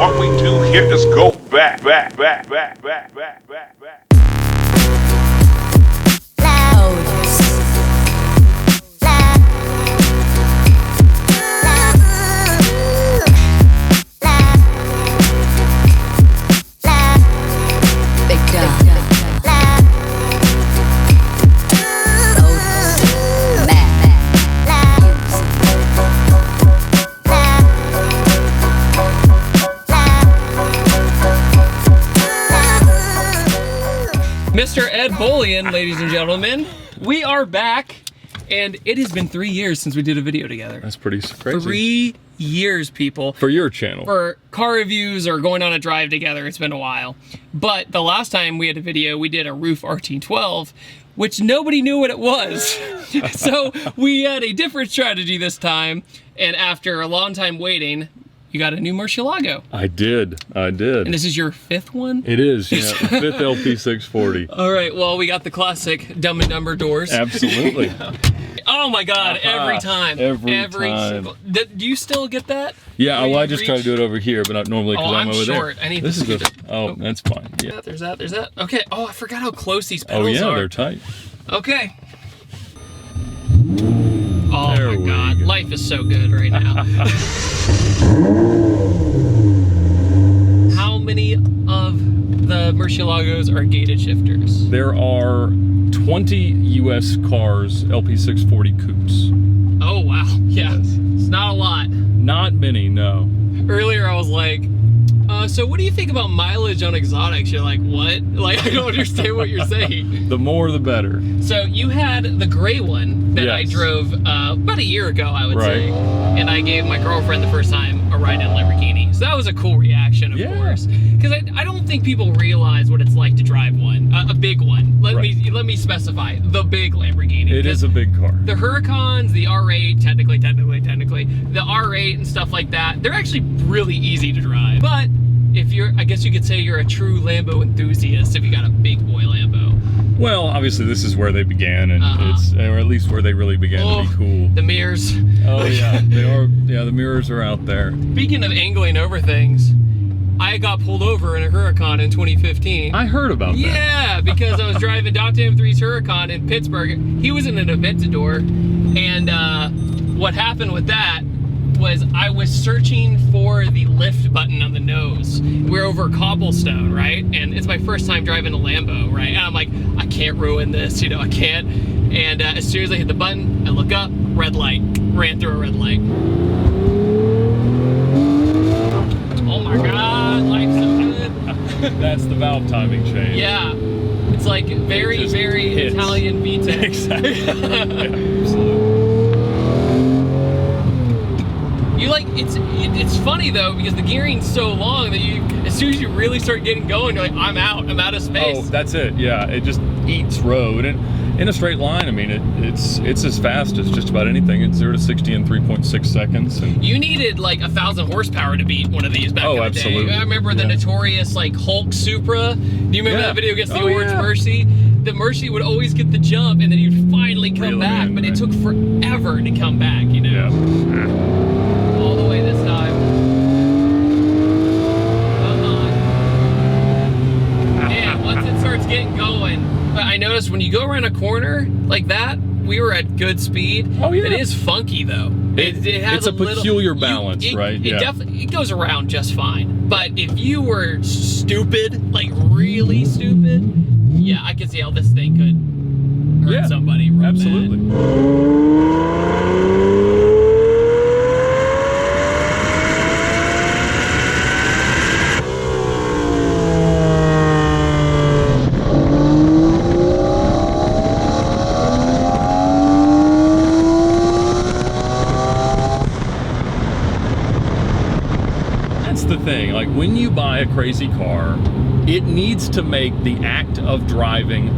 what we do here is go back. Mr. Ed Bolian, ladies and gentlemen, we are back, and it has been 3 years since we did a video together. That's pretty crazy. 3 years, people. For your channel. For car reviews or going on a drive together, it's been a while. But the last time we had a video, we did a roof RT12, which nobody knew what it was. So we had a different strategy this time, and after a long time waiting, you got a new Murcielago. I did. And this is your 5th one? It is, yeah. 5th LP640. All right, well, we got the classic Dumb and Dumber doors. Absolutely. Oh my God, every time. Every time. Do you still get that? Yeah, well, I just try to do it over here, but not normally because I'm over short. there. I need this to is the, oh, that's fine. Yeah. There's that. Okay, oh, I forgot how close these pedals are. Oh yeah, they're tight. Okay. Oh my God, life is so good right now. How many of the Murcielagos are gated shifters? There are 20 US cars LP640 coupes. Oh wow, yeah, Yes. It's not a lot. Not many, no. Earlier I was like, so what do you think about mileage on exotics? You're like, what? Like, I don't understand what you're saying. The more the better. So you had the gray one that I Yes. drove about a year ago, I would say. Right. And I gave my girlfriend the first time a ride in a Lamborghini. So that was a cool reaction, of course. Because I don't think people realize what it's like to drive one, a big one. Let me specify, the big Lamborghini. It is a big car. The Huracans, the R8, technically, the R8 and stuff like that, they're actually really easy to drive. But if you're, I guess you could say you're a true Lambo enthusiast if you got a big boy Lambo. Well, obviously this is where they began, and it's, or at least where they really began to be cool. The mirrors. Oh yeah, they are. Yeah, the mirrors are out there. Speaking of angling over things, I got pulled over in a Huracan in 2015. I heard about that. Yeah, because I was driving Dr. M3's Huracan in Pittsburgh. He was in an Aventador, and what happened with that was I was searching for the lift button on the nose. We're over cobblestone, right? And it's my first time driving a Lambo, right? And I'm like, I can't ruin this, you know, I can't. And as soon as I hit the button, I look up, red light, ran through a red light. Oh my God, life's so good. That's the valve timing change. Yeah, it's like very hits. Italian VTEC. Exactly. Yeah, absolutely. You like, it's funny though, because the gearing's so long that you, as soon as you really start getting going, you're like, I'm out of space. Oh, that's it. Yeah, it just eats road, and in a straight line, I mean, it's as fast as just about anything. It's 0 to 60 in 3.6 seconds. And you needed like 1,000 horsepower to beat one of these back in the absolutely. day. I remember the notorious like Hulk Supra. Do you remember that video against the orange Mercy? The Mercy would always get the jump, and then you'd finally come back, but it took forever to come back, you know? Yeah. All the way this time. And once it starts getting going, but I noticed when you go around a corner like that, we were at good speed. Oh yeah. It is funky though. It has it's a peculiar balance, right? It definitely, it goes around just fine. But if you were stupid, like really stupid, yeah, I could see how this thing could hurt somebody real absolutely. bad. The thing, like when you buy a crazy car, it needs to make the act of driving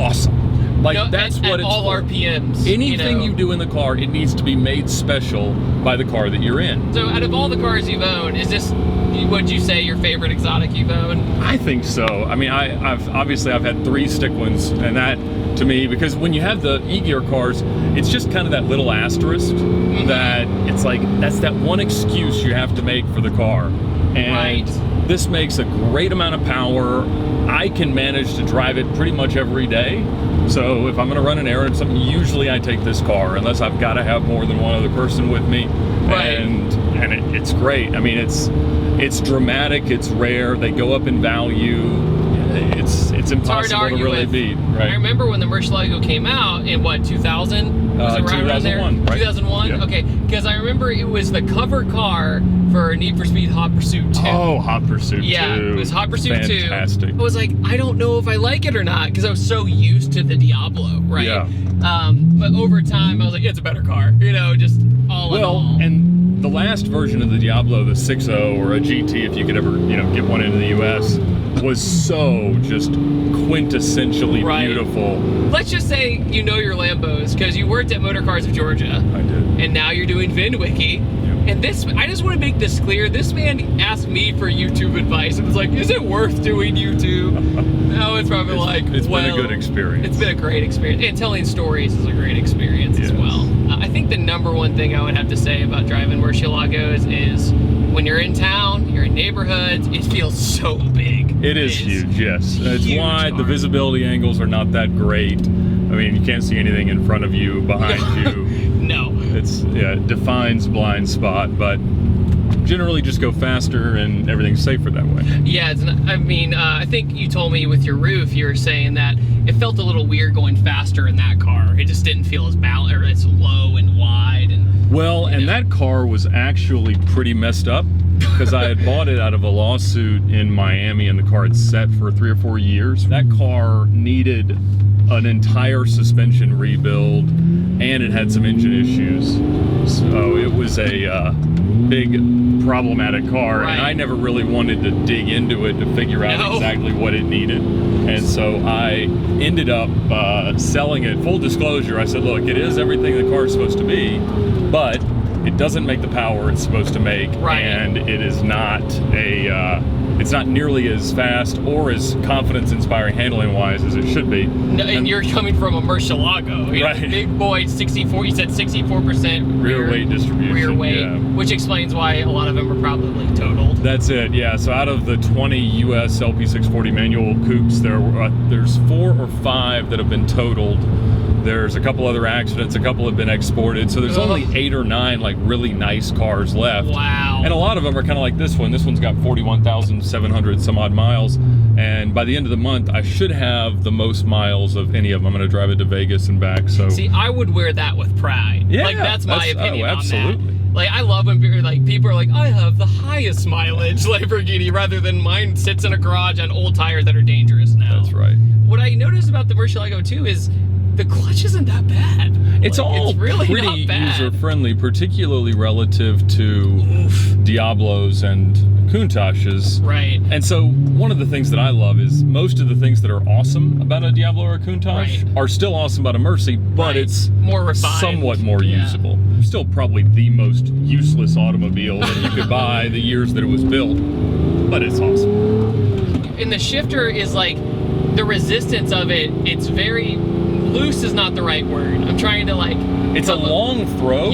awesome. Like that's what it's all for. RPMs. Anything you do in the car, it needs to be made special by the car that you're in. So out of all the cars you've owned, is this, would you say, your favorite exotic you've owned? I think so. I mean, I've had 3 stick ones, and that to me, because when you have the E-Gear cars, it's just kind of that little asterisk that it's like, that's that one excuse you have to make for the car. And this makes a great amount of power. I can manage to drive it pretty much every day. So if I'm gonna run an errand, something, usually I take this car, unless I've got to have more than one other person with me. And it's great. I mean, it's dramatic, it's rare, they go up in value. It's impossible to really beat. Right. I remember when the Murcielago came out in what, 2000? Was it right around there? 2001. Right? 2001? Yeah. Okay, because I remember it was the cover car for Need for Speed Hot Pursuit 2. Oh, Hot Pursuit 2. Yeah, it was Hot Pursuit 2. Fantastic. I was like, I don't know if I like it or not, because I was so used to the Diablo, right? Yeah. But over time, I was like, it's a better car, you know, just all in all. Well, and the last version of the Diablo, the 6.0 or a GT, if you could ever, get one into the US, was so just quintessentially beautiful. Let's just say you know your Lambos because you worked at Motor Cars of Georgia. I did. And now you're doing Vinwiki. Yep. And this, I just want to make this clear. This man asked me for YouTube advice. It was like, is it worth doing YouTube? No, it's probably it's been a good experience. It's been a great experience. And telling stories is a great experience as well. I think the number one thing I would have to say about driving Murcielagos is when you're in town, you're in neighborhoods, it feels so big. It is huge, yes. It's huge wide, car. The visibility angles are not that great. I mean, you can't see anything in front of you, behind you. No. It defines blind spot, but generally just go faster and everything's safer that way. Yeah, I think you told me with your roof, you were saying that it felt a little weird going faster in that car. It just didn't feel as balanced, or it's low and wide. And that car was actually pretty messed up because I had bought it out of a lawsuit in Miami and the car had sat for 3 or 4 years. That car needed an entire suspension rebuild and it had some engine issues. So it was a big problematic car, and I never really wanted to dig into it to figure out exactly what it needed. And so I ended up selling it. Full disclosure, I said, look, it is everything the car is supposed to be, but it doesn't make the power it's supposed to make, and it is not it's not nearly as fast or as confidence-inspiring handling-wise as it should be. No, and you're coming from a Murcielago, big boy, 64. You said 64% rear weight distribution. Rear weight, which explains why a lot of them are probably totaled. That's it. Yeah. So out of the 20 US LP640 manual coupes, there's 4 or 5 that have been totaled. There's a couple other accidents, a couple have been exported, so there's only 8 or 9 like really nice cars left. Wow. And a lot of them are kind of like this one. This one's got 41,700 some odd miles, and by the end of the month I should have the most miles of any of them. I'm going to drive it to Vegas and back. So see, I would wear that with pride. Yeah, like that's my opinion absolutely. on that. Like I love when people are like, I have the highest mileage Lamborghini, rather than mine sits in a garage on old tires that are dangerous now. That's right. What I noticed about the Murcielago too is the clutch isn't that bad. It's all really pretty not bad. user-friendly, particularly relative to Diablos and Countaches. Right. And so one of the things that I love is most of the things that are awesome about a Diablo or a Countach are still awesome about a Mercy, but it's more refined, somewhat more usable. Still probably the most useless automobile that you could buy the years that it was built, but it's awesome. And the shifter is like, the resistance of it, it's very loose is not the right word. I'm trying to like... It's a long throw,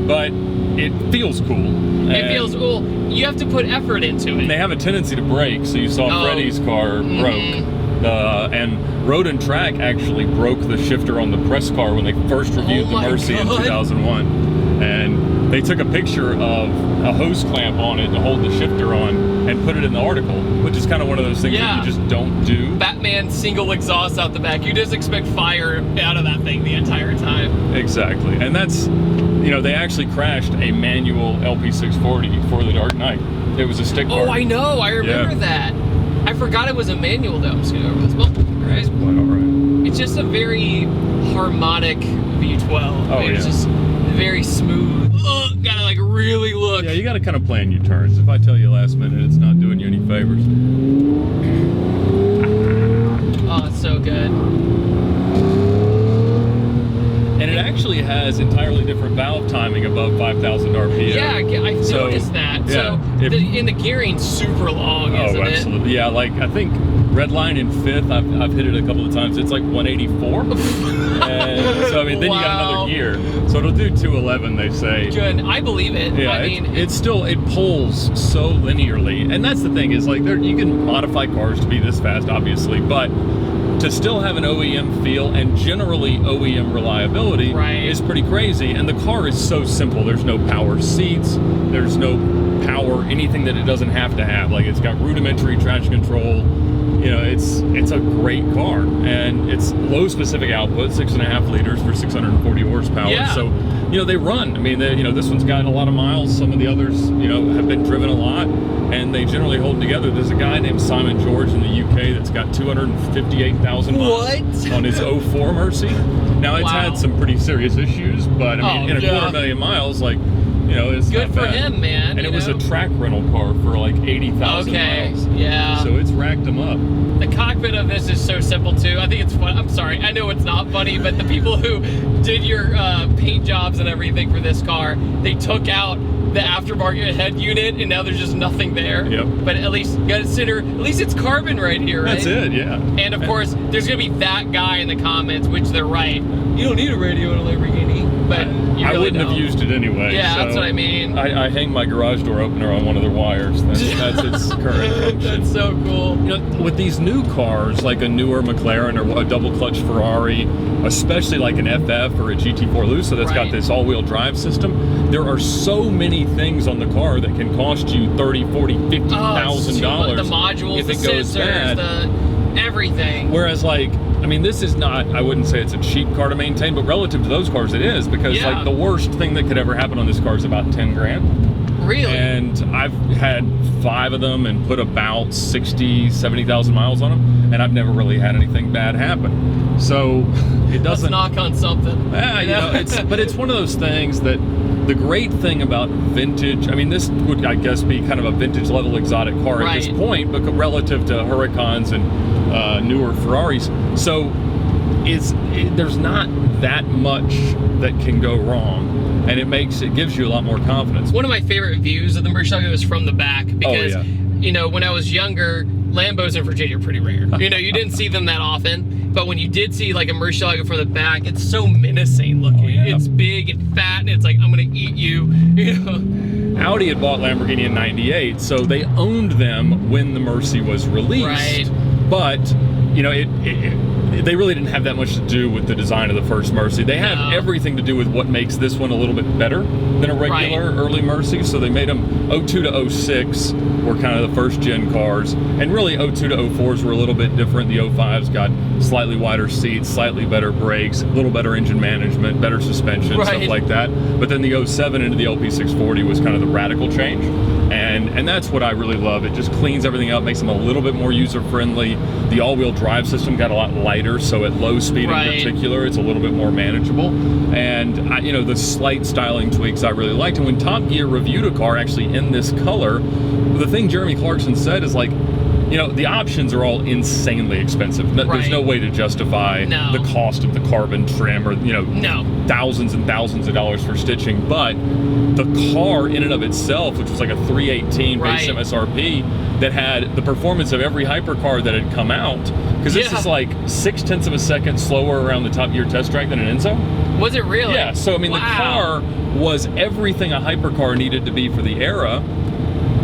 but it feels cool. It feels cool. You have to put effort into it. And they have a tendency to break, so you saw Freddie's car broke. And Road and Track actually broke the shifter on the press car when they first reviewed the Mercy in 2001. And they took a picture of a hose clamp on it to hold the shifter on and put it in the article, which is kind of one of those things that you just don't do. Batman single exhaust out the back. You just expect fire out of that thing the entire time. Exactly. And that's, they actually crashed a manual LP640 for the Dark Knight. It was a stick car. Oh, I know. I remember that. I forgot it was a manual though. I'm just gonna go over this. Well, That's quite all right. It's just a very harmonic V12. Oh, It's just very smooth. Gotta like really look. Yeah, you gotta kind of plan your turns. If I tell you last minute, it's not doing you any favors. Oh, it's so good. And it actually has entirely different valve timing above 5,000 RPM. Yeah, I noticed that. Yeah, so, and the gearing's super long, isn't it? Absolutely. Yeah, like I think red line in 5th, I've hit it a couple of times. It's like 184. And so I mean, then you got another gear. So it'll do 211, they say. Good. I believe it. Yeah, I mean, it pulls so linearly, and that's the thing is like you can modify cars to be this fast, obviously, but to still have an OEM feel and generally OEM reliability is pretty crazy. And the car is so simple. There's no power seats. There's no power anything that it doesn't have to have. Like it's got rudimentary traction control. You know, it's a great car, and it's low specific output, 6.5 liters for 640 horsepower. Yeah. So, you know, they run. I mean, you know, this one's got a lot of miles. Some of the others, you know, have been driven a lot, and they generally hold together. There's a guy named Simon George in the UK that's got 258,000 miles on his 04 Mercy. Now, it's had some pretty serious issues, but I mean, in a 250,000 miles, like, you know, it's good for him, man. And it was a track rental car for like 80,000 miles. Yeah. So it's racked them up. The cockpit of this is so simple too. I think it's fun. I'm sorry, I know it's not funny, but the people who did your paint jobs and everything for this car, they took out the aftermarket head unit, and now there's just nothing there. Yep. But at least you gotta consider, at least it's carbon right here, right? That's it, yeah. And of course, there's gonna be that guy in the comments, which they're right. You don't need a radio in a Lamborghini, but you I really wouldn't have used it anyway. Yeah, so that's what I mean. I hang my garage door opener on one of their wires. That's its current function. That's so cool. You know, with these new cars, like a newer McLaren or a double clutch Ferrari, especially like an FF or a GT4 Lusso that's got this all-wheel drive system, there are so many things on the car that can cost you $30,000, $40,000, $50,000 the modules, if the it goes sensors, bad. Everything. Whereas, like, I mean, this is not, I wouldn't say it's a cheap car to maintain, but relative to those cars, it is, because like the worst thing that could ever happen on this car is about 10 grand. Really? And I've had 5 of them and put about 60, 70,000 miles on them, and I've never really had anything bad happen. So it doesn't. Let's knock on something. Yeah, you know, but it's one of those things that the great thing about vintage, I mean, this would, I guess, be kind of a vintage level exotic car at this point, but relative to Huracans and newer Ferraris. So there's not that much that can go wrong, and it gives you a lot more confidence. One of my favorite views of the Murcielago is from the back, because you know, when I was younger, Lambos in Virginia are pretty rare. You know, you didn't see them that often, but when you did see like a Murcielago from the back, it's so menacing looking. It's big and fat, and it's like, I'm gonna eat you. You know. Audi had bought Lamborghini in '98, so they owned them when the Mercy was released. But you know, they really didn't have that much to do with the design of the first Mercy. They have everything to do with what makes this one a little bit better than a regular early Mercy. So they made them 02 to 06 were kind of the first gen cars, and really 02 to 04s were a little bit different. The 05s got slightly wider seats, slightly better brakes, a little better engine management, better suspension, stuff like that. But then the 07 into the LP640 was kind of the radical change. And that's what I really love. It just cleans everything up, makes them a little bit more user-friendly. The all-wheel drive system got a lot lighter, so at low speed in particular, it's a little bit more manageable. And you know, the slight styling tweaks I really liked. And when Top Gear reviewed a car actually in this color, the thing Jeremy Clarkson said is like, you know, the options are all insanely expensive. There's no way to justify the cost of the carbon trim or, you know, thousands and thousands of dollars for stitching. But the car in and of itself, which was like a 318 base MSRP, that had the performance of every hypercar that had come out, because this is like 0.6 of a second slower around the Top Gear test track than an Enzo. Was it really? Yeah, so I mean, the car was everything a hypercar needed to be for the era,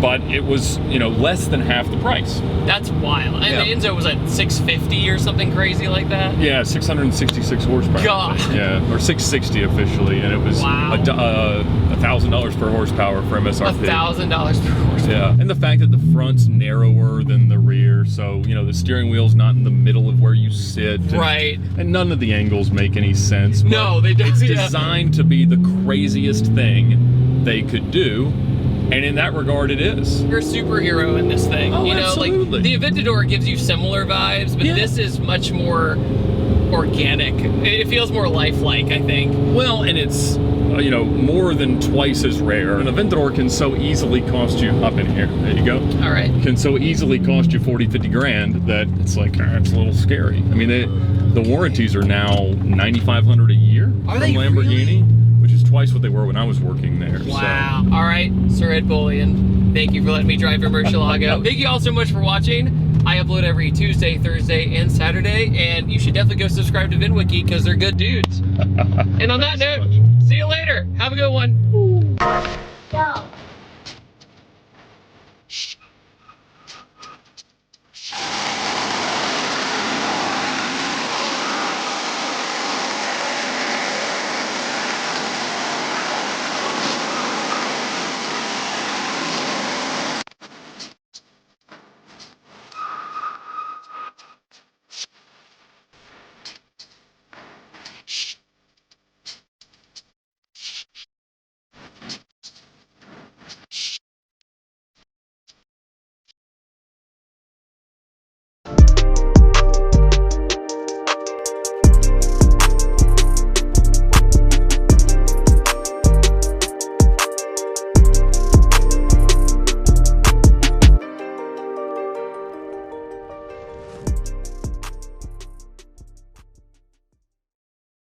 but it was, you know, less than half the price. That's wild. And the Enzo was at 650 or something crazy like that? Yeah, 666 horsepower. God. Yeah, or 660 officially, and it was $1,000 per horsepower for MSRP. $1,000 per horsepower. Yeah, and the fact that the front's narrower than the rear, so, you know, the steering wheel's not in the middle of where you sit. And none of the angles make any sense. No, they don't. It's designed to be the craziest thing they could do. And in that regard, it is. You're a superhero in this thing. Oh, you know, absolutely. like the Aventador gives you similar vibes, but this is much more organic. It feels more lifelike, I think. Well, and it's, you know, more than twice as rare. An Aventador can so easily cost you, up in here, there you go. All right. Can so easily cost you 40, 50 grand that it's like, it's a little scary. I mean, the warranties are now $9,500 a year from Lamborghini, which is twice what they were when I was working there. Wow. So. All right, Sir Ed Bolian, thank you for letting me drive your Murcielago. Thank you all so much for watching. I upload every Tuesday, Thursday, and Saturday, and you should definitely go subscribe to Vinwiki because they're good dudes. And on that note, see you later. Have a good one. Go.